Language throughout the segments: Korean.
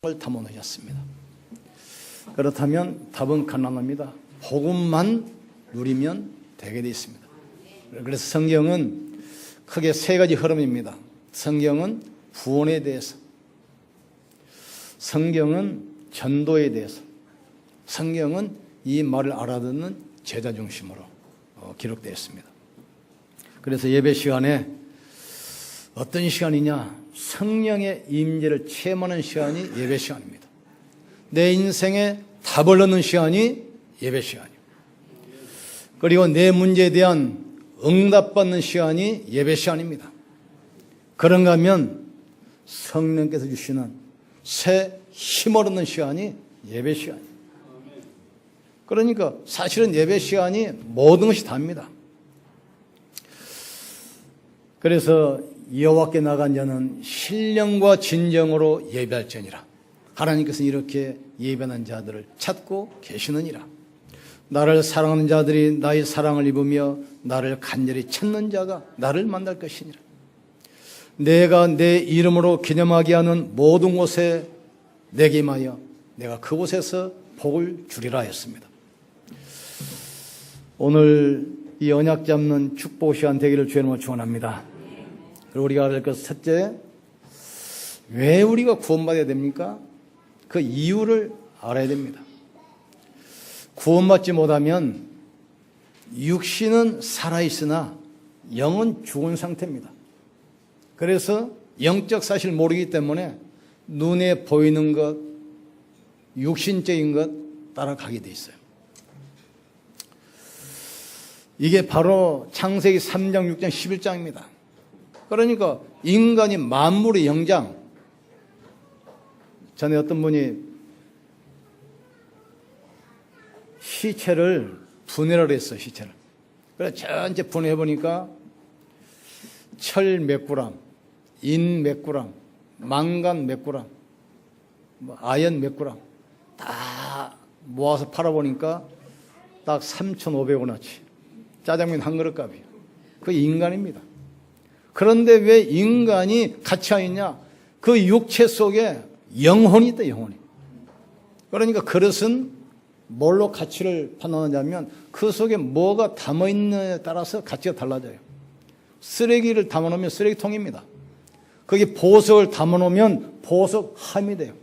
을 담아놓으셨습니다. 그렇다면 답은 간단합니다. 복음만 누리면 되게 되어 있습니다. 그래서 성경은 크게 세 가지 흐름입니다. 성경은 구원에 대해서, 성경은 전도에 대해서, 성경은 이 말을 알아듣는 제자 중심으로 기록되어 있습니다. 그래서 예배 시간에 어떤 시간이냐? 성령의 임재를 체험하는 시간이 예배 시간입니다. 내 인생에 답을 얻는 시간이 예배 시간이에요. 그리고 내 문제에 대한 응답받는 시간이 예배 시간입니다. 그런가 하면 성령께서 주시는 새 힘을 얻는 시간이 예배 시간이에요. 그러니까 사실은 예배 시간이 모든 것이 답니다. 그래서 여호와께 나간 자는 신령과 진정으로 예배할지니라. 하나님께서는 이렇게 예배하는 자들을 찾고 계시느니라. 나를 사랑하는 자들이 나의 사랑을 입으며 나를 간절히 찾는 자가 나를 만날 것이니라. 내가 내 이름으로 기념하게 하는 모든 곳에 내게 임하여 내가 그곳에서 복을 주리라 했습니다. 오늘 이 언약 잡는 축복 시간 되기를 주의 이름으로 축원합니다. 그리고 우리가 알아야 될 것은 첫째, 왜 우리가 구원받아야 됩니까? 그 이유를 알아야 됩니다. 구원받지 못하면 육신은 살아있으나 영은 죽은 상태입니다. 그래서 영적 사실을 모르기 때문에 눈에 보이는 것, 육신적인 것 따라가게 돼 있어요. 이게 바로 창세기 3장, 6장, 11장입니다. 그러니까 인간이 만물의 영장. 전에 어떤 분이 시체를 분해를 했어요. 시체를. 그래서 전체 분해해 보니까 철 몇 그램, 인 몇 그램, 망간 몇 그램, 아연 몇 그램 다 모아서 팔아보니까 딱 3,500원어치. 짜장면 한 그릇 값이에요. 그게 인간입니다. 그런데 왜 인간이 갇혀 있냐? 그 육체 속에 영혼이 있다, 영혼이. 그러니까 그릇은 뭘로 가치를 판단하냐면 그 속에 뭐가 담아있느냐에 따라서 가치가 달라져요. 쓰레기를 담아놓으면 쓰레기통입니다. 거기 보석을 담아놓으면 보석함이 돼요.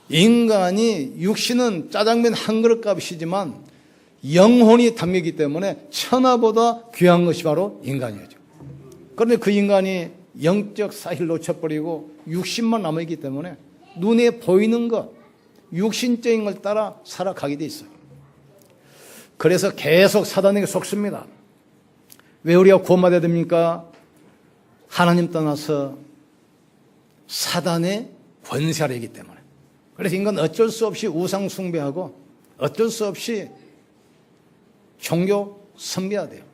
인간이 육신은 짜장면 한 그릇 값이지만 영혼이 담기기 때문에 천하보다 귀한 것이 바로 인간이죠. 그런데 그 인간이 영적 사실을 놓쳐버리고 육신만 남아있기 때문에 눈에 보이는 것, 육신적인 걸 따라 살아가게 돼 있어요. 그래서 계속 사단에게 속습니다. 왜 우리가 구원받아야 됩니까? 하나님 떠나서 사단의 권세 아래 있기 때문에. 그래서 인간은 어쩔 수 없이 우상 숭배하고 어쩔 수 없이 종교 섬겨야 돼요.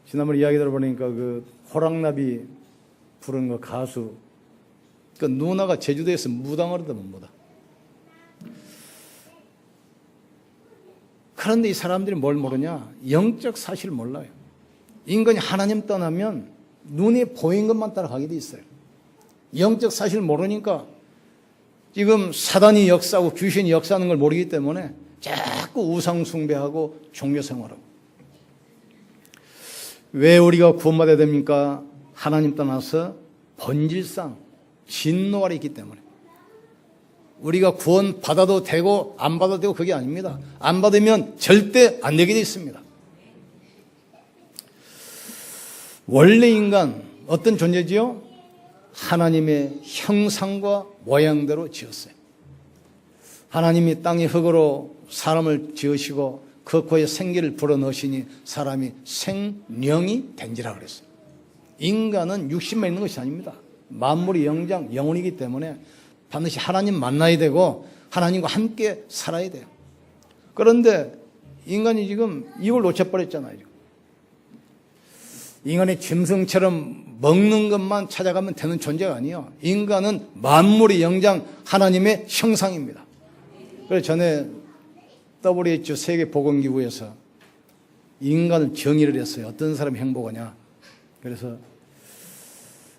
지난번에 이야기 들어보니까 그 호랑나비 부르는 그 가수, 그 누나가 제주도에서 무당을 하더만 무당. 그런데 이 사람들이 뭘 모르냐? 영적 사실을 몰라요. 인간이 하나님 떠나면 눈에 보인 것만 따라가게 돼 있어요. 영적 사실을 모르니까 지금 사단이 역사하고 귀신이 역사하는 걸 모르기 때문에 자꾸 우상 숭배하고 종교 생활하고. 왜 우리가 구원받아야 됩니까? 하나님 떠나서 본질상 진노 아래 있기 때문에. 우리가 구원 받아도 되고 안 받아도 되고 그게 아닙니다. 안 받으면 절대 안 되게 돼 있습니다. 원래 인간 어떤 존재지요? 하나님의 형상과 모양대로 지었어요. 하나님이 땅의 흙으로 사람을 지으시고 그 코에 생기를 불어넣으시니 사람이 생령이 된지라 그랬어요. 인간은 육신만 있는 것이 아닙니다. 만물의 영장, 영혼이기 때문에 반드시 하나님 만나야 되고 하나님과 함께 살아야 돼요. 그런데 인간이 지금 이걸 놓쳐버렸잖아요. 인간이 짐승처럼 먹는 것만 찾아가면 되는 존재가 아니에요. 인간은 만물의 영장, 하나님의 형상입니다. 그래서 전에 WHO 세계보건기구에서 인간을 정의를 했어요. 어떤 사람이 행복하냐. 그래서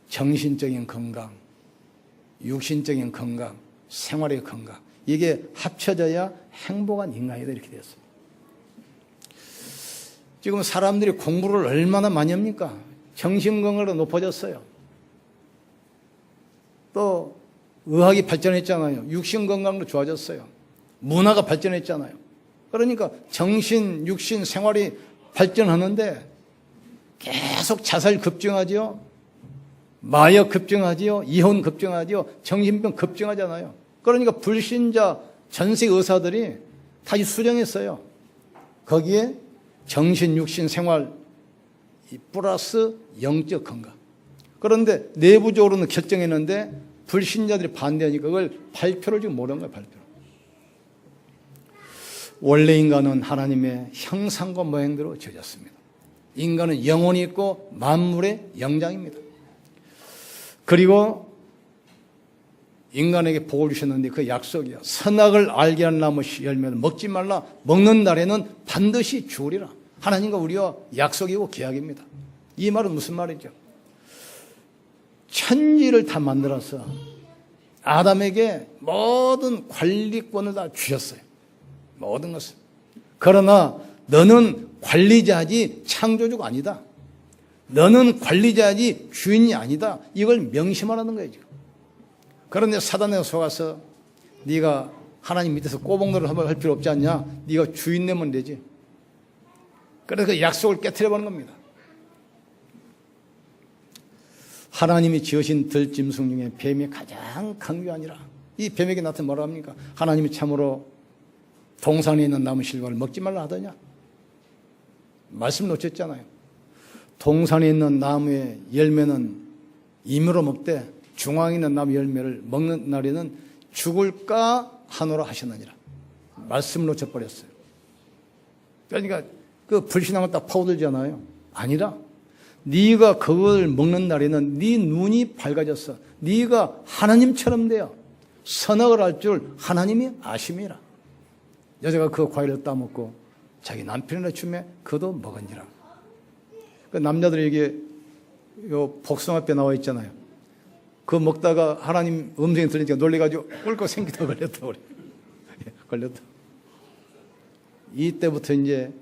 정신적인 건강, 육신적인 건강, 생활의 건강, 이게 합쳐져야 행복한 인간이다 이렇게 되었습니다. 지금 사람들이 공부를 얼마나 많이 합니까? 정신건강도 높아졌어요. 또 의학이 발전했잖아요. 육신건강도 좋아졌어요. 문화가 발전했잖아요. 그러니까 정신, 육신, 생활이 발전하는데 계속 자살 급증하죠. 마약 급증하죠. 이혼 급증하죠. 정신병 급증하잖아요. 그러니까 불신자 전세 의사들이 다시 수정했어요. 거기에 정신, 육신, 생활 플러스 영적 건강. 그런데 내부적으로는 결정했는데 불신자들이 반대하니까 그걸 발표를 지금 못한 거예요. 발표를. 원래 인간은 하나님의 형상과 모양대로 지어졌습니다. 인간은 영혼이 있고 만물의 영장입니다. 그리고 인간에게 복을 주셨는데 그 약속이야. 선악을 알게 하는 나무 열매는 먹지 말라. 먹는 날에는 반드시 죽으리라. 하나님과 우리와 약속이고 계약입니다. 이 말은 무슨 말이죠? 천지를 다 만들어서 아담에게 모든 관리권을 다 주셨어요. 모든 것을. 그러나 너는 관리자지 창조주가 아니다. 너는 관리자지 주인이 아니다. 이걸 명심하라는 거예요. 지금. 그런데 사단에 속아서 네가 하나님 밑에서 꼬봉노를 한번 할 필요 없지 않냐? 네가 주인 되면 되지. 그래서 그 약속을 깨트려버린 겁니다. 하나님이 지으신 들짐승 중에 뱀이 가장 강교하니라. 이 뱀에게 나타나 뭐라 합니까? 하나님이 참으로 동산에 있는 나무 실과를 먹지 말라 하더냐? 말씀 놓쳤잖아요. 동산에 있는 나무의 열매는 임으로 먹되 중앙에 있는 나무 열매를 먹는 날에는 죽을까 하노라 하셨느니라. 말씀을 놓쳐버렸어요. 그러니까 그 불신앙을 딱 파고들잖아요. 아니라 네가 그걸 먹는 날에는 네 눈이 밝아졌어. 네가 하나님처럼 되어 선악을 알 줄 하나님이 아심이라. 여자가 그 과일을 따먹고 자기 남편이나 주매 그도 먹은지라. 그 남자들에게 요 복숭아뼈 나와 있잖아요. 그거 먹다가 하나님 음성이 들리니까 놀래가지고 꿀꺽 생기다 걸렸다 그래. 걸렸다. 이때부터 이제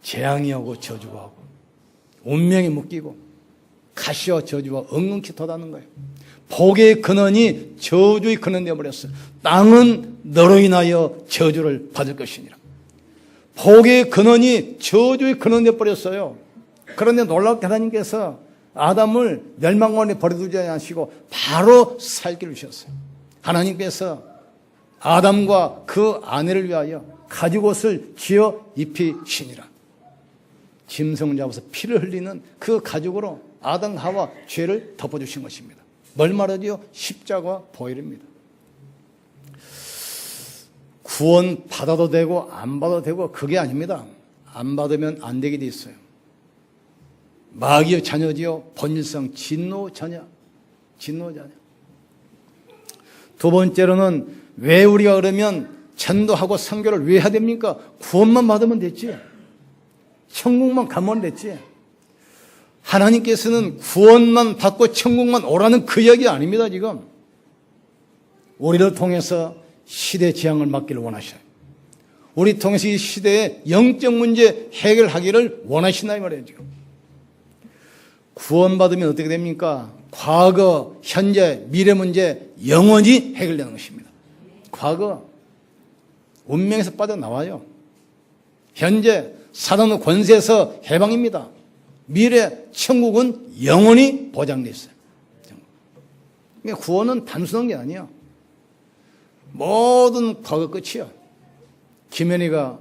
재앙이 오고 저주가 오고 운명이 묶이고 가시와 저주와 엉겅퀴 돋아는 거예요. 복의 근원이 저주의 근원 되어버렸어요. 땅은 너로 인하여 저주를 받을 것이니라. 복의 근원이 저주의 근원 되어버렸어요. 그런데 놀랍게 하나님께서 아담을 멸망원에 버려두지 않으시고 바로 살기를 주셨어요. 하나님께서 아담과 그 아내를 위하여 가죽옷을 지어 입히시니라. 짐승을 잡아서 피를 흘리는 그 가죽으로 아담 하와 죄를 덮어주신 것입니다. 뭘 말하지요? 십자가 보혈입니다. 구원 받아도 되고 안 받아도 되고 그게 아닙니다. 안 받으면 안 되게 돼 있어요. 마귀의 자녀지요. 본질상 진노 자녀. 진노 자녀. 두 번째로는 왜 우리가 그러면 전도하고 선교를 왜 해야 됩니까? 구원만 받으면 됐지. 천국만 가면 됐지. 하나님께서는 구원만 받고 천국만 오라는 그 이야기 아닙니다. 지금 우리를 통해서 시대 재앙을 막기를 원하셔요. 우리 통해서 이 시대의 영적 문제 해결하기를 원하시나 이 말이에요. 지금 구원받으면 어떻게 됩니까? 과거, 현재, 미래 문제 영원히 해결되는 것입니다. 과거 운명에서 빠져나와요. 현재 사단의 권세에서 해방입니다. 미래 천국은 영원히 보장되어 있어요. 그러니까 구원은 단순한 게 아니에요. 모든 과거 끝이야. 김현희가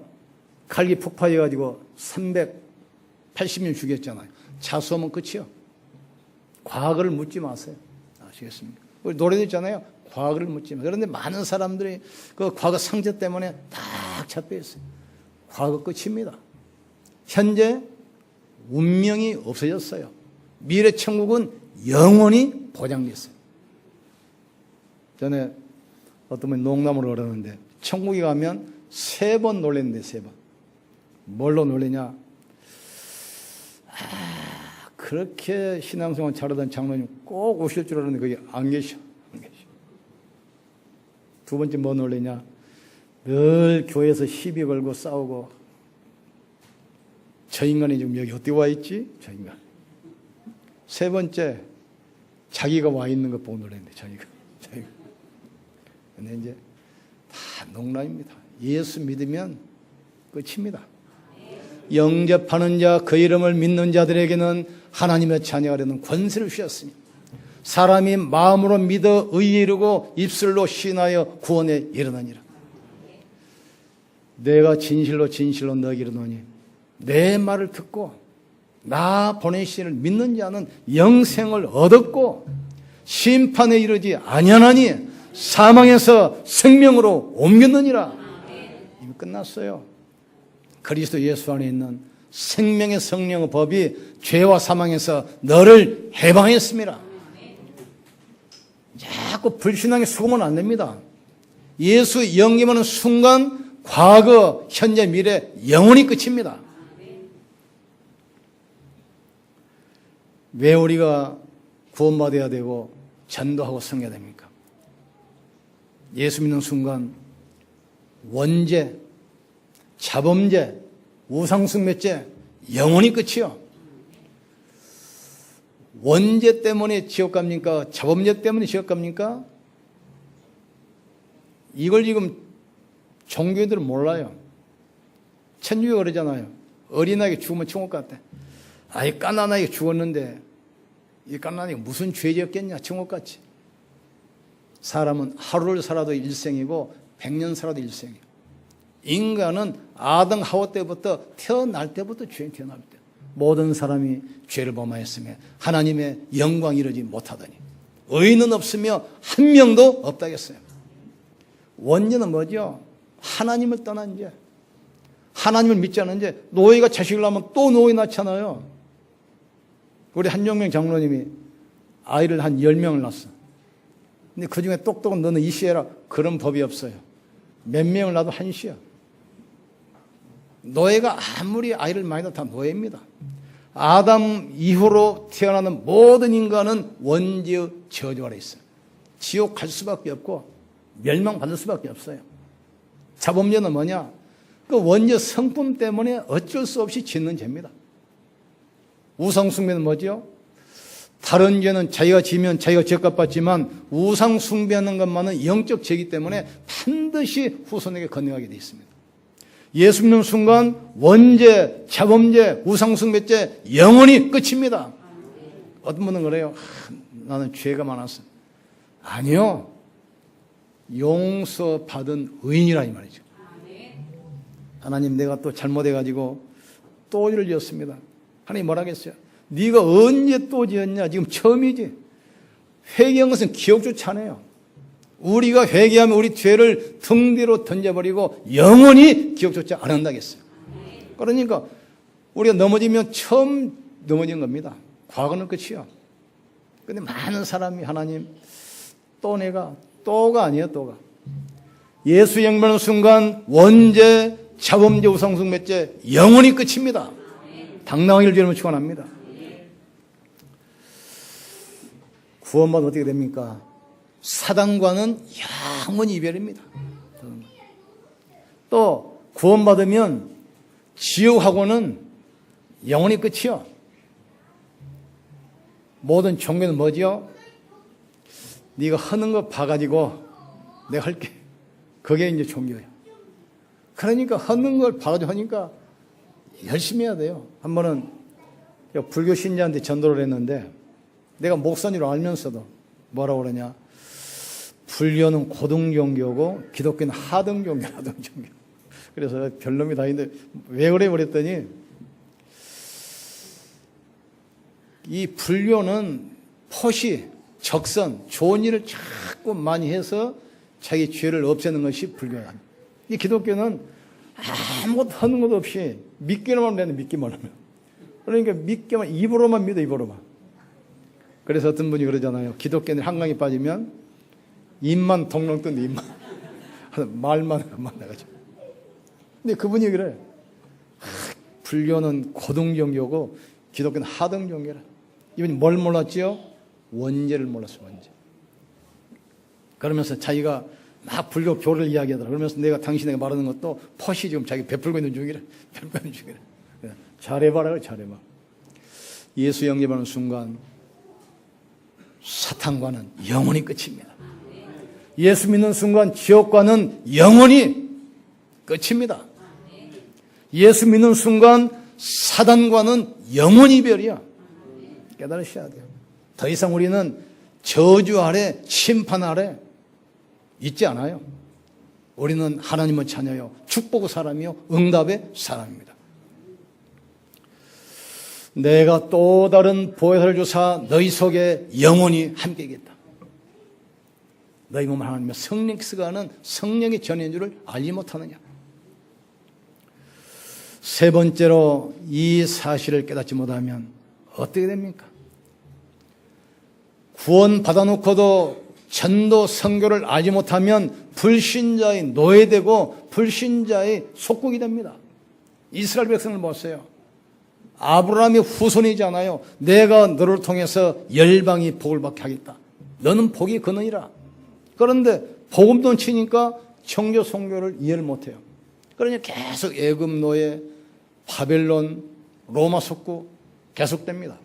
칼기 폭파해가지고 380명 죽였잖아요. 자수하면 끝이요. 과거를 묻지 마세요. 아시겠습니까? 우리 노래도 있잖아요. 과거를 묻지 마세요. 그런데 많은 사람들이 그 과거 상처 때문에 딱 잡혀 있어요. 과거 끝입니다. 현재 운명이 없어졌어요. 미래 천국은 영원히 보장됐어요. 전에 어떤 분이 농담으로 그러는데 천국에 가면 3번 놀랬는데 3번. 뭘로 놀래냐? 그렇게 신앙생활 잘하던 장로님 꼭 오실 줄 알았는데 거기 안 계셔. 안 계셔. 두 번째 뭐 놀래냐? 늘 교회에서 시비 걸고 싸우고. 저 인간이 지금 여기 어디 와 있지? 저 인간. 세 번째, 자기가 와 있는 것 보고 놀랐는데, 자기가. 근데 이제 다 농락입니다. 예수 믿으면 끝입니다. 영접하는 자, 그 이름을 믿는 자들에게는 하나님의 자녀가 되는 권세를 주셨으니 사람이 마음으로 믿어 의에 이르고 입술로 신하여 구원에 이르느니라. 내가 진실로 진실로 너에게 이르노니 내 말을 듣고 나 보내신 이를 믿는 자는 영생을 얻었고 심판에 이르지 아니하나니 사망에서 생명으로 옮겼느니라. 이미 끝났어요. 그리스도 예수 안에 있는 생명의 성령의 법이 죄와 사망에서 너를 해방했습니다. 자꾸 불신앙에 속으면 안 됩니다. 예수 영접하는 순간 과거, 현재, 미래 영원히 끝입니다. 왜 우리가 구원받아야 되고 전도하고 섬겨야 됩니까? 예수 믿는 순간 원죄, 자범죄, 우상숭배죄 영원히 끝이요. 원죄 때문에 지옥 갑니까? 자범죄 때문에 지옥 갑니까? 이걸 지금 종교인들은 몰라요. 천주교가 그러잖아요. 어린아이가 죽으면 천국 갔대. 아이 깐난아이가 죽었는데 이 깐난아이가 무슨 죄 지었겠냐? 천국 갔지. 사람은 하루를 살아도 일생이고 100년 살아도 일생이에요. 인간은 아담 하와 때부터 태어날 때부터 죄인 태어날 때 모든 사람이 죄를 범하였으며 하나님의 영광 이루지 못하더니 의인은 없으며 한 명도 없다겠어요. 원죄는 뭐죠? 하나님을 떠난 죄. 하나님을 믿지 않은 죄. 노예가 자식을 낳으면 또 노예 낳잖아요. 우리 한용명 장로님이 아이를 한 10명을 낳았어. 근데 그 중에 똑똑한 너는 이시해라. 그런 법이 없어요. 몇 명을 낳아도 한시야. 노예가 아무리 아이를 많이 낳아도 다 노예입니다. 아담 이후로 태어나는 모든 인간은 원죄의 저주 아래 있어요. 지옥 갈 수밖에 없고 멸망받을 수밖에 없어요. 자범죄는 뭐냐? 그 원죄 성품 때문에 어쩔 수 없이 짓는 죄입니다. 우상숭배는 뭐죠? 다른 죄는 자기가 지면 자기가 죄값 받지만 우상숭배하는 것만은 영적 죄이기 때문에 반드시 후손에게 건너가게 되어 있습니다. 예수 믿는 순간 원죄, 자범죄, 우상숭배죄 영원히 끝입니다. 어떤 분은 그래요. 나는 죄가 많았어. 아니요. 용서받은 의인이라 이 말이죠. 하나님 내가 또 잘못해가지고 또 죄를 지었습니다. 하나님 뭐라 하겠어요? 네가 언제 또 지었냐? 지금 처음이지. 회개한 것은 기억조차 안 해요. 우리가 회개하면 우리 죄를 등 뒤로 던져버리고 영원히 기억조차 안 한다겠어요. 그러니까 우리가 넘어지면 처음 넘어진 겁니다. 과거는 끝이요. 근데 많은 사람이 하나님 또 내가 또가 아니에요. 또가. 예수 영접하는 순간 원죄, 자범죄, 우상숭배죄 영원히 끝입니다. 당당하기를 주님을 축원합니다. 구원받으면 어떻게 됩니까? 사단과는 영원히 이별입니다. 또 구원받으면 지옥하고는 영원히 끝이요. 모든 종교는 뭐지요? 네가 하는 거 봐가지고 내가 할게. 그게 이제 종교예요. 그러니까 하는 걸 봐가지고 하니까 열심히 해야 돼요. 한 번은 불교 신자한테 전도를 했는데 내가 목사님으로 알면서도 뭐라고 그러냐? 불교는 고등종교고 기독교는 하등종교. 그래서 별놈이 다 있는데 왜 그래 그랬더니 이 불교는 포시, 적선, 좋은 일을 자꾸 많이 해서 자기 죄를 없애는 것이 불교야. 이 기독교는 아무것도 하는 것도 없이 믿기만 하면 되는데 믿기만 하면. 그러니까 믿기만, 입으로만 믿어, 입으로만. 그래서 어떤 분이 그러잖아요. 기독교는 한강에 빠지면 입만 동동 뜨는데 입만. 말만 나가죠. 근데 그분이 그래. 불교는 고등종교고 기독교는 하등종교라. 이분이 뭘 몰랐지요? 원죄를 몰랐어요. 원죄. 그러면서 자기가 막 불교 교를 이야기하더라. 그러면서 내가 당신에게 말하는 것도 퍼시 지금 자기 베풀고 있는 중이래. 베풀고 있는 중이래. 잘해봐라, 잘해봐. 예수 영접하는 순간 사탄과는 영원히 끝입니다. 예수 믿는 순간 지옥과는 영원히 끝입니다. 예수 믿는 순간 사단과는 영원히 이별이야. 깨달으셔야 돼요. 더 이상 우리는 저주 아래, 심판 아래 있지 않아요. 우리는 하나님을 찬양해요. 축복의 사람이요, 응답의 사람입니다. 내가 또 다른 보혜사를 주사 너희 속에 영원히 함께하겠다. 너희 몸은 하나님의 성령께서 하는 성령의 전인 줄을 알지 못하느냐. 세 번째로 이 사실을 깨닫지 못하면 어떻게 됩니까? 구원 받아놓고도 전도 선교를 알지 못하면 불신자의 노예되고 불신자의 속국이 됩니다. 이스라엘 백성을 보세요. 아브라함의 후손이잖아요. 내가 너를 통해서 열방이 복을 받게 하겠다. 너는 복이 그너니라. 그런데 복음도 치니까 청교 선교를 이해를 못해요. 그러니 계속 애굽 노예, 바벨론, 로마 속국 계속됩니다.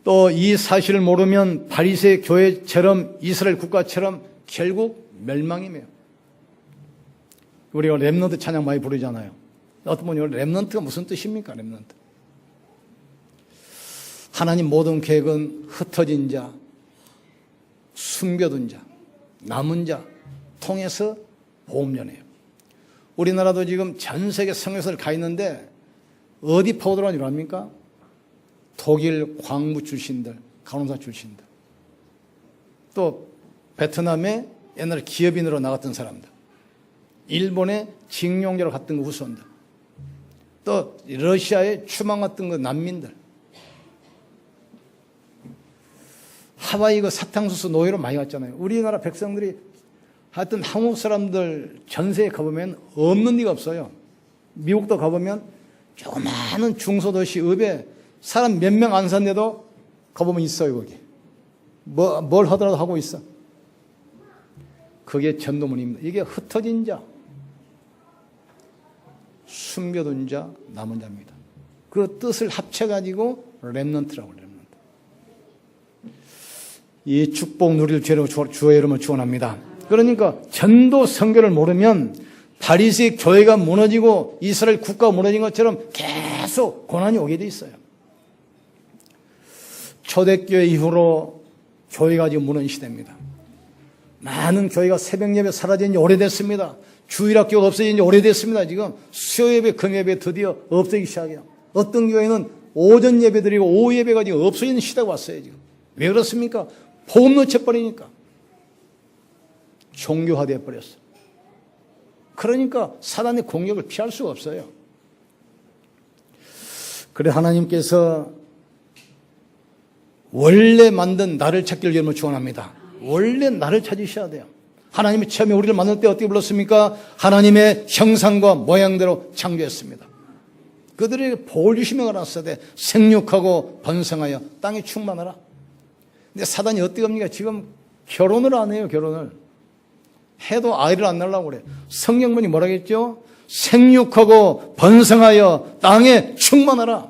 또 이 사실을 모르면 바리새 교회처럼 이스라엘 국가처럼 결국 멸망이며, 우리가 렘넌트 찬양 많이 부르잖아요. 어떤 분이 렘넌트가 무슨 뜻입니까? 렘넌트. 하나님 모든 계획은 흩어진 자, 숨겨둔 자, 남은 자 통해서 보험연해요. 우리나라도 지금 전 세계 성교사를 가 있는데 어디 파고들어간 줄 압니까? 독일 광부 출신들, 간호사 출신들, 또 베트남에 옛날에 기업인으로 나갔던 사람들, 일본에 징용자로 갔던 그 후손들, 또 러시아에 추방 갔던 그 난민들, 하와이 그 사탕수수 노예로 많이 갔잖아요. 우리나라 백성들이 하여튼 한국 사람들 전세에 가보면 없는 데가 없어요. 미국도 가보면 조그마한 중소도시 읍에 사람 몇 명 안 산데도 가보면 있어요, 거기. 뭘 하더라도 하고 있어. 그게 전도문입니다. 이게 흩어진 자, 숨겨둔 자, 남은 자입니다. 그 뜻을 합쳐가지고 렘넌트라고 그래요. 렘넌트. 이 축복 누릴 주의 이름을 축원합니다. 그러니까 전도 선교를 모르면 바리새 교회가 무너지고 이스라엘 국가가 무너진 것처럼 계속 고난이 오게 돼 있어요. 초대교회 이후로 교회가 지금 무너진 시대입니다. 많은 교회가 새벽 예배 사라진 지 오래됐습니다. 주일학교가 없어진 지 오래됐습니다. 지금 수요예배, 금예배 드디어 없어지기 시작해요. 어떤 교회는 오전 예배 드리고 오후 예배가 지금 없어지는 시대가 왔어요. 지금. 왜 그렇습니까? 복음 놓쳐버리니까. 종교화되어 버렸어. 그러니까 사단의 공격을 피할 수가 없어요. 그래 하나님께서 원래 만든 나를 찾기를 여러분 축원합니다. 원래 나를 찾으셔야 돼요. 하나님이 처음에 우리를 만들 때 어떻게 불렀습니까? 하나님의 형상과 모양대로 창조했습니다. 그들에게 복을 주시며 가라사대 돼. 생육하고 번성하여 땅에 충만하라. 근데 사단이 어떻게 합니까? 지금 결혼을 안 해요. 결혼을 해도 아이를 안 낳으려고 그래. 성경문이 뭐라고 했죠? 생육하고 번성하여 땅에 충만하라.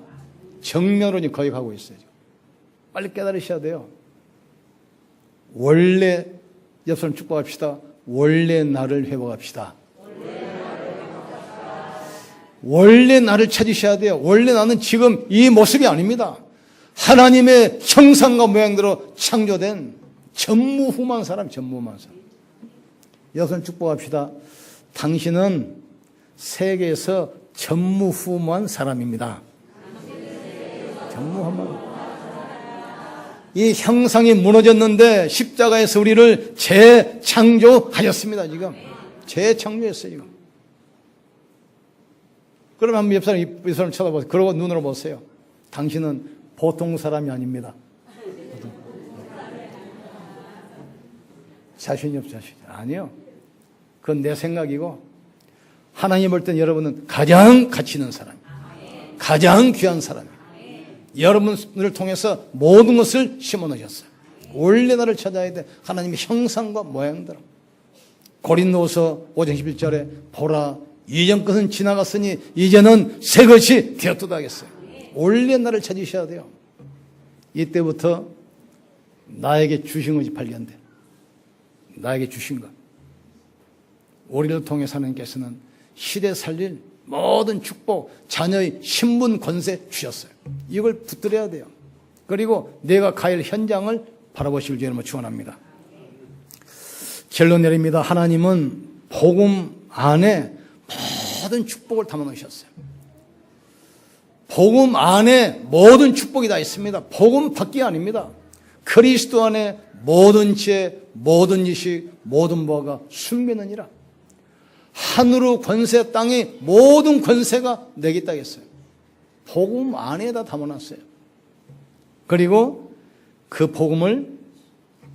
정면으로 거의 가고 있어요. 빨리 깨달으셔야 돼요. 원래 옆사람 축복합시다. 원래 나를 회복합시다. 원래 나를 찾으셔야 돼요. 원래 나는 지금 이 모습이 아닙니다. 하나님의 형상과 모양대로 창조된 전무후무한 사람, 전무후무한 사람. 옆사람 축복합시다. 당신은 세계에서 전무후무한 사람입니다. 전무후무한. 이 형상이 무너졌는데 십자가에서 우리를 재창조하셨습니다. 지금 재창조했어요. 지금. 그러면 한번 옆 사람 쳐다보세요. 그러고 눈으로 보세요. 당신은 보통 사람이 아닙니다. 자신이 없죠. 아니요. 그건 내 생각이고 하나님 볼 땐 여러분은 가장 가치 있는 사람이에요. 가장 귀한 사람이에요. 여러분을 통해서 모든 것을 심어놓으셨어요. 원래 나를 찾아야 돼. 하나님의 형상과 모양대로. 고린도서 5장 11절에 보라 이전 것은 지나갔으니 이제는 새 것이 되었도다 하겠어요. 원래 나를 찾으셔야 돼요. 이때부터 나에게 주신 것이 발견돼. 나에게 주신 것. 우리를 통해서 하나님께서는 시대 살릴 모든 축복, 자녀의 신분 권세 주셨어요. 이걸 붙들어야 돼요. 그리고 내가 가야 할 현장을 바라보시길 주님으로 축원합니다. 결론 내립니다. 하나님은 복음 안에 모든 축복을 담아 놓으셨어요. 복음 안에 모든 축복이 다 있습니다. 복음 밖이 아닙니다. 그리스도 안에 모든 지혜, 모든 지식, 모든 보화가 숨겨느니라. 하늘의 권세, 땅의 모든 권세가 내게 있다 했어요. 복음 안에다 담아놨어요. 그리고 그 복음을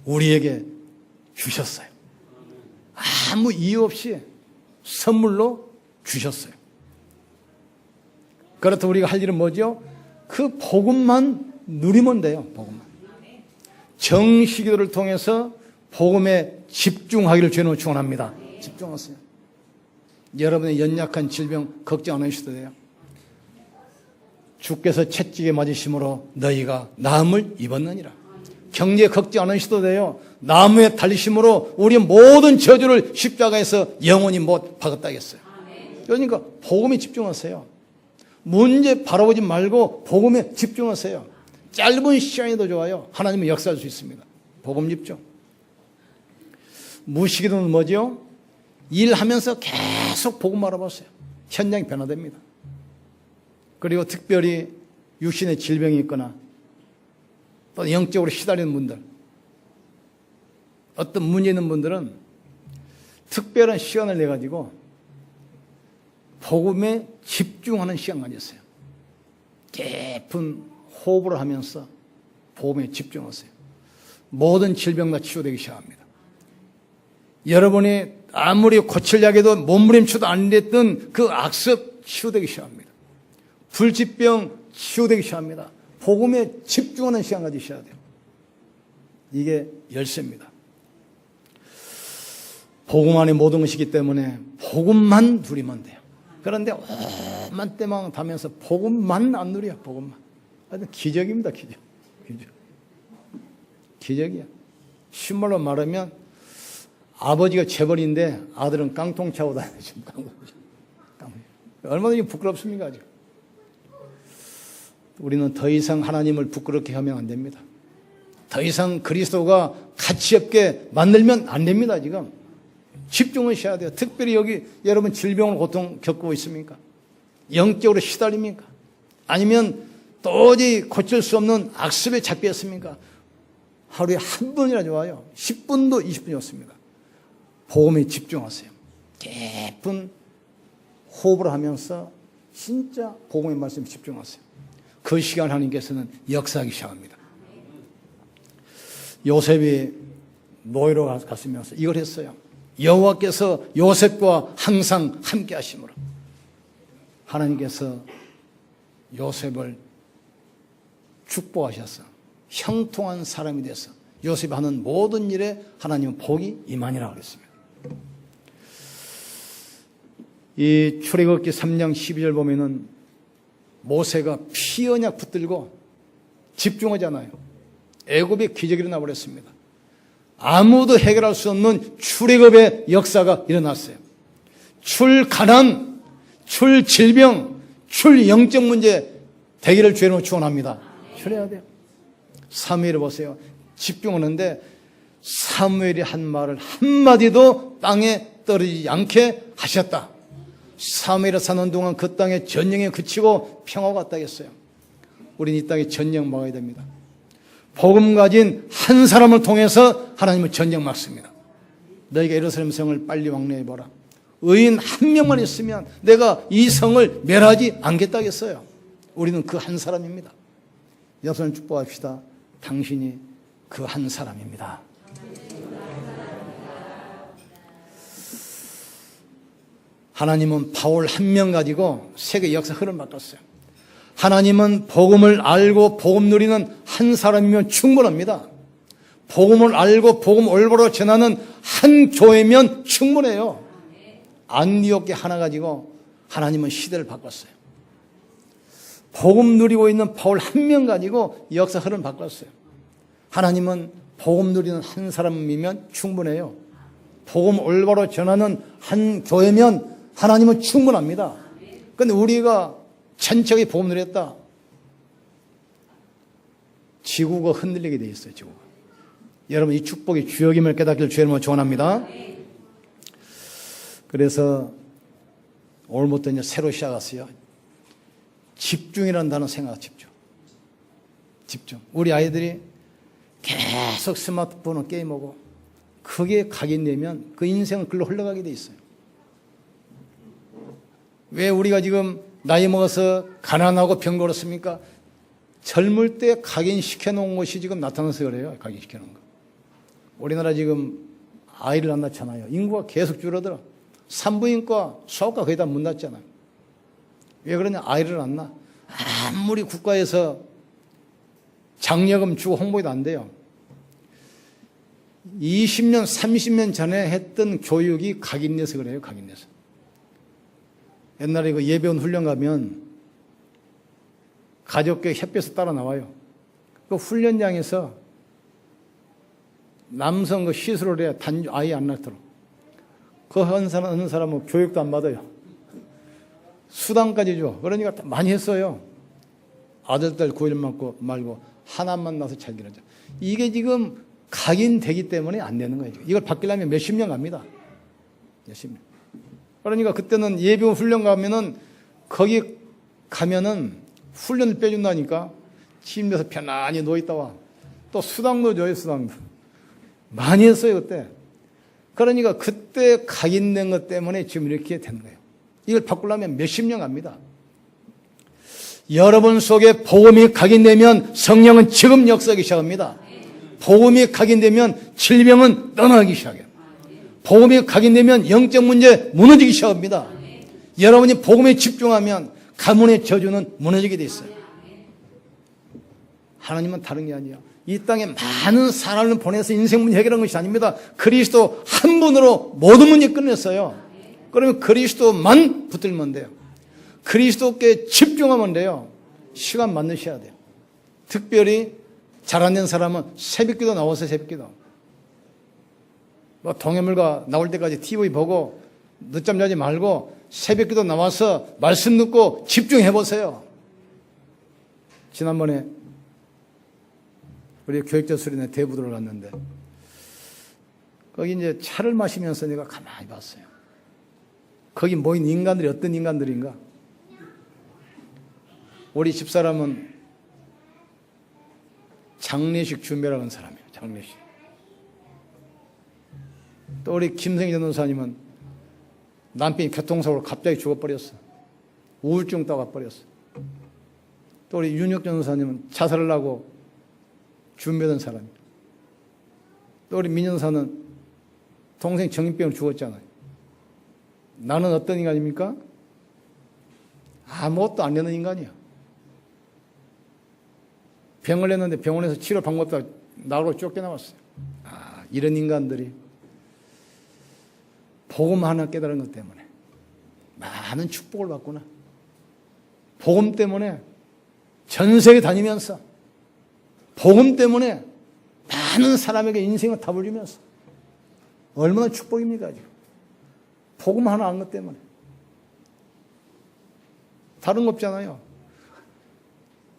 우리에게 주셨어요. 아무 이유 없이 선물로 주셨어요. 그렇다고 우리가 할 일은 뭐죠? 그 복음만 누리면 돼요. 복음만. 정시기도를 통해서 복음에 집중하기를 주님으로 축원합니다. 집중하세요. 여러분의 연약한 질병 걱정 안 하셔도 돼요. 주께서 채찍에 맞으심으로 너희가 나음을 입었느니라. 경제 걱정 안 하셔도 돼요. 나무에 달리심으로 우리 모든 저주를 십자가에서 영원히 못 박았다겠어요. 그러니까 복음에 집중하세요. 문제 바라보지 말고 복음에 집중하세요. 짧은 시간이도 좋아요. 하나님은 역사할 수 있습니다. 복음 집중. 무시기도는 뭐죠? 일하면서 계속 복음 알아보세요. 현장이 변화됩니다. 그리고 특별히 육신의 질병이 있거나 또 영적으로 시달리는 분들, 어떤 문제 있는 분들은 특별한 시간을 내가지고 복음에 집중하는 시간 가졌어요. 깊은 호흡을 하면서 복음에 집중하세요. 모든 질병 다 치유되기 시작합니다. 여러분이 아무리 고칠약에도 몸부림쳐도 안 됐던 그 악습 치유되기 시작합니다. 불치병 치유되기 시작합니다. 복음에 집중하는 시간 가지셔야 돼요. 이게 열쇠입니다. 복음 안에 모든 것이기 때문에 복음만 누리면 돼요. 그런데 오만 때만 다면서 복음만 안 누려. 복음만. 하여튼 기적입니다. 기적. 기적이야. 신말로 말하면 아버지가 재벌인데 아들은 깡통 차고 다니죠. 지금 얼마나 부끄럽습니까? 아직. 우리는 더 이상 하나님을 부끄럽게 하면 안 됩니다. 더 이상 그리스도가 가치 없게 만들면 안 됩니다. 지금 집중을 해야 돼요. 특별히 여기 여러분 질병을 고통 겪고 있습니까? 영적으로 시달립니까? 아니면 도저히 고칠 수 없는 악습에 잡혔습니까? 하루에 한 번이나 좋아요. 10분도 20분이 좋습니다. 복음에 집중하세요. 깊은 호흡을 하면서 진짜 복음의 말씀에 집중하세요. 그 시간 하나님께서는 역사하기 시작합니다. 요셉이 노예로 갔으면서 이걸 했어요. 여호와께서 요셉과 항상 함께 하심으로 하나님께서 요셉을 축복하셔서 형통한 사람이 돼서 요셉이 하는 모든 일에 하나님은 복이 임하니라 그랬습니다. 이 출애굽기 3장 12절 보면은 모세가 피 언약 붙들고 집중하잖아요. 애굽의 기적이 일어나 버렸습니다. 아무도 해결할 수 없는 출애굽의 역사가 일어났어요. 출 가난, 출 질병, 출 영적 문제 대기를 주님으로 축원합니다. 출해야 돼요. 사무엘을 보세요. 집중하는데 사무엘이 한 말을 한마디도 땅에 떨어지지 않게 하셨다. 사무엘이 사는 동안 그 땅에 전쟁에 그치고 평화가 왔다 했어요. 우리는 이 땅에 전쟁 막아야 됩니다. 복음 가진 한 사람을 통해서 하나님은 전쟁 막습니다. 너희가 예루살렘 성을 빨리 왕래해보라. 의인 한 명만 있으면 내가 이 성을 멸하지 않겠다겠어요. 우리는 그 한 사람입니다. 여러분 축복합시다. 당신이 그 한 사람입니다. 하나님은 바울 한 명 가지고 세계 역사 흐름 바꿨어요. 하나님은 복음을 알고 복음 누리는 한 사람이면 충분합니다. 복음을 알고 복음 올바로 전하는 한 교회면 충분해요. 안디옥 하나 가지고 하나님은 시대를 바꿨어요. 복음 누리고 있는 바울 한 명 가지고 역사 흐름 바꿨어요. 하나님은 복음 누리는 한 사람이면 충분해요. 복음 올바로 전하는 한 교회면 하나님은 충분합니다. 그런데 우리가 천천히 복음 누렸다. 지구가 흔들리게 돼 있어요. 지구가. 여러분 이 축복이 주역임을 깨닫기를 주의 이름으로 축원합니다. 그래서 오늘부터 이제 새로 시작했어요. 집중이라는 단어 생각, 집중. 우리 아이들이 계속 스마트폰을 게임하고 그게 각인되면 그 인생은 글로 흘러가게 돼 있어요. 왜 우리가 지금 나이 먹어서 가난하고 병걸었습니까? 젊을 때 각인시켜 놓은 것이 지금 나타나서 그래요. 각인시켜 놓은 거. 우리나라 지금 아이를 안 낳잖아요. 인구가 계속 줄어들어. 산부인과, 수학과 거의 다 문 닫잖아요. 왜 그러냐? 아이를 안 낳아. 아무리 국가에서 장려금 주고 홍보해도 안 돼요. 20년, 30년 전에 했던 교육이 각인돼서 그래요. 각인돼서. 옛날에 그 예배원 훈련 가면 가족교육 햇볕에 따라 나와요. 그 훈련장에서 남성 그 시술을 해야 아이 안 낳도록. 그 어느 사람은 교육도 안 받아요. 수당까지 줘. 그러니까 많이 했어요. 아들들 구일 말고 하나만 낳아서 잘 기르자. 이게 지금 각인되기 때문에 안 되는 거예요. 이걸 바뀌려면 몇십 년 갑니다. 몇십 년. 그러니까 그때는 예비원 훈련 가면은 거기 가면은 훈련을 빼준다니까 침대에서 편안히 누워있다 와. 또 수당도 줘요, 수당도. 많이 했어요, 그때. 그러니까 그때 각인된 것 때문에 지금 이렇게 된 거예요. 이걸 바꾸려면 몇십 년 갑니다. 여러분 속에 복음이 각인되면 성령은 지금 역사하기 시작합니다. 복음이 각인되면 질병은 떠나기 시작해요. 복음이 각인되면 영적 문제 무너지기 시작합니다. 여러분이 복음에 집중하면 가문의 저주는 무너지게 돼 있어요. 하나님은 다른 게 아니에요. 이 땅에 많은 사람을 보내서 인생 문제 해결한 것이 아닙니다. 그리스도 한 분으로 모든 문제 끝냈어요. 그러면 그리스도만 붙들면 돼요. 그리스도께 집중하면 돼요. 시간 만드셔야 돼요. 특별히 잘 안 된 사람은 새벽기도 나와서 새벽기도. 뭐 동해물과 나올 때까지 TV 보고 늦잠 자지 말고 새벽기도 나와서 말씀 듣고 집중해 보세요. 지난번에 우리 교육자 수련회 대부도를 갔는데 거기 이제 차를 마시면서 내가 가만히 봤어요. 거기 모인 인간들이 어떤 인간들인가? 우리 집사람은 장례식 준비라고 하는 사람이에요. 장례식. 또 우리 김성희 전도사님은 남편이 교통사고로 갑자기 죽어버렸어. 우울증 따와버렸어. 또 우리 윤혁 전도사님은 자살을 하고 준비하던 사람이에요. 또 우리 민현사는 동생 정신병으로 죽었잖아요. 나는 어떤 인간입니까? 아무것도 안 되는 인간이야. 병을 냈는데 병원에서 치료 방법도 나로 쫓겨나왔어요. 이런 인간들이 복음 하나 깨달은 것 때문에 많은 축복을 받구나. 복음 때문에 전 세계 다니면서 복음 때문에 많은 사람에게 인생을 답을 주면서 얼마나 축복입니까 지금. 복음 하나 안 것 때문에. 다른 거 없잖아요.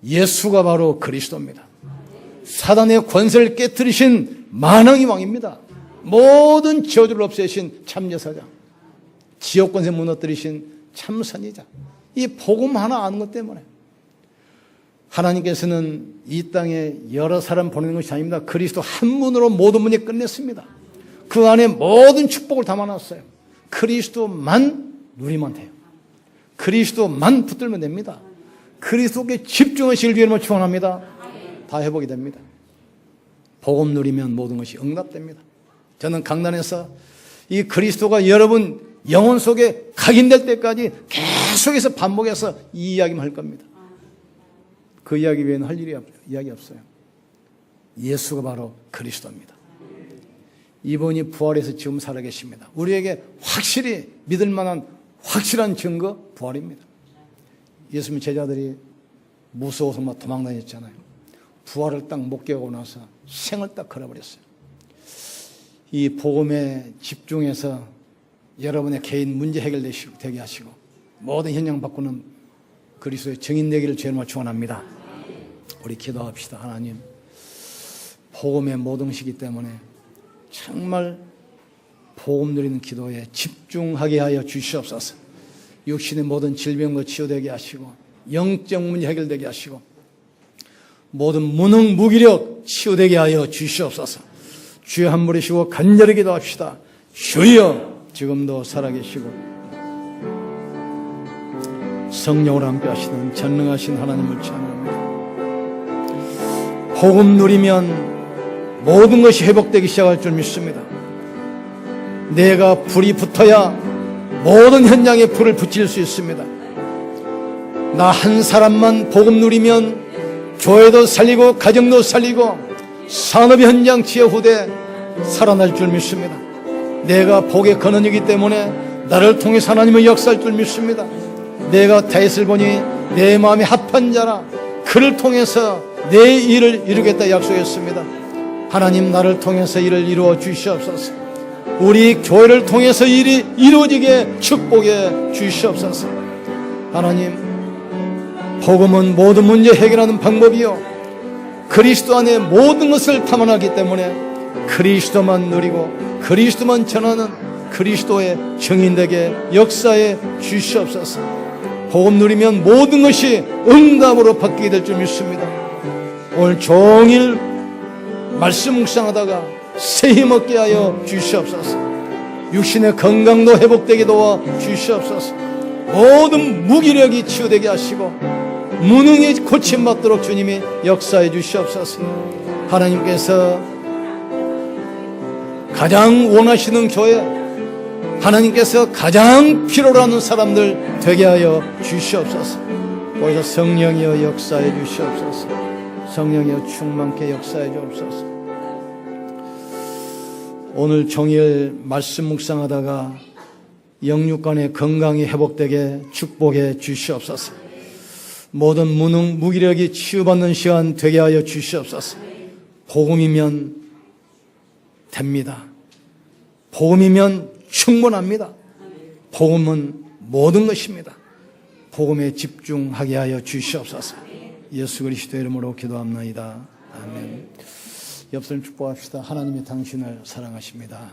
예수가 바로 그리스도입니다. 사단의 권세를 깨뜨리신 만왕의 왕입니다. 모든 저주를 없애신 참여사장, 지옥 권세 무너뜨리신 참선이자. 이 복음 하나 아는 것 때문에 하나님께서는 이 땅에 여러 사람 보내는 것이 아닙니다. 그리스도 한 분으로 모든 문제 끝냈습니다. 그 안에 모든 축복을 담아놨어요. 그리스도만 누리면 돼요. 그리스도만 붙들면 됩니다. 그리스도께 집중하시길 위해서 축원합니다. 다 회복이 됩니다. 복음 누리면 모든 것이 응답됩니다. 저는 강단에서 이 그리스도가 여러분 영혼 속에 각인될 때까지 계속해서 반복해서 이 이야기만 할 겁니다. 그 이야기 외에는 할 이야기 없어요. 예수가 바로 그리스도입니다. 이분이 부활해서 지금 살아계십니다. 우리에게 확실히 믿을 만한 확실한 증거, 부활입니다. 예수님 제자들이 무서워서 막 도망다녔잖아요. 부활을 딱 목격하고 나서 생을 딱 걸어버렸어요. 이 복음에 집중해서 여러분의 개인 문제 해결되게 하시고 모든 현장 바꾸는 그리스도의 증인 되기를 주님으로 축원합니다. 우리 기도합시다. 하나님, 복음의 모든 시기 때문에 정말 복음 누리는 기도에 집중하게 하여 주시옵소서. 육신의 모든 질병도 치유되게 하시고 영적 문제 해결되게 하시고 모든 무능 무기력 치유되게 하여 주시옵소서. 주여 한 부르시고 간절히 기도합시다. 주여, 지금도 살아계시고 성령으로 함께 하시는 전능하신 하나님을 찬양합니다. 복음 누리면 모든 것이 회복되기 시작할 줄 믿습니다. 내가 불이 붙어야 모든 현장에 불을 붙일 수 있습니다. 나 한 사람만 복음 누리면 교회도 살리고 가정도 살리고 산업 현장 지혜 후대 살아날 줄 믿습니다. 내가 복의 근원이기 때문에 나를 통해서 하나님의 역사할 줄 믿습니다. 내가 다윗을 보니 내 마음이 합한 자라 그를 통해서 내 일을 이루겠다 약속했습니다. 하나님, 나를 통해서 일을 이루어 주시옵소서. 우리 교회를 통해서 일이 이루어지게 축복해 주시옵소서. 하나님, 복음은 모든 문제 해결하는 방법이요 그리스도 안에 모든 것을 탐험하기 때문에 그리스도만 누리고 그리스도만 전하는 그리스도의 증인되게 역사해 주시옵소서. 복음 누리면 모든 것이 응답으로 바뀌게 될 줄 믿습니다. 오늘 종일 말씀 묵상하다가 새 힘 얻게 하여 주시옵소서. 육신의 건강도 회복되게 도와 주시옵소서. 모든 무기력이 치유되게 하시고 무능이 고침받도록 주님이 역사해 주시옵소서. 하나님께서 가장 원하시는 교회, 하나님께서 가장 필요로 하는 사람들 되게 하여 주시옵소서. 거기서 성령이여 역사해 주시옵소서. 성령이여 충만케 역사해 주옵소서. 오늘 종일 말씀 묵상하다가 영육간의 건강이 회복되게 축복해 주시옵소서. 모든 무능 무기력이 치유받는 시간 되게 하여 주시옵소서. 복음이면 됩니다. 복음이면 충분합니다. 복음은 모든 것입니다. 복음에 집중하게 하여 주시옵소서. 예수 그리스도의 이름으로 기도합나이다. 아멘. 옆 사람 축복합시다. 하나님이 당신을 사랑하십니다.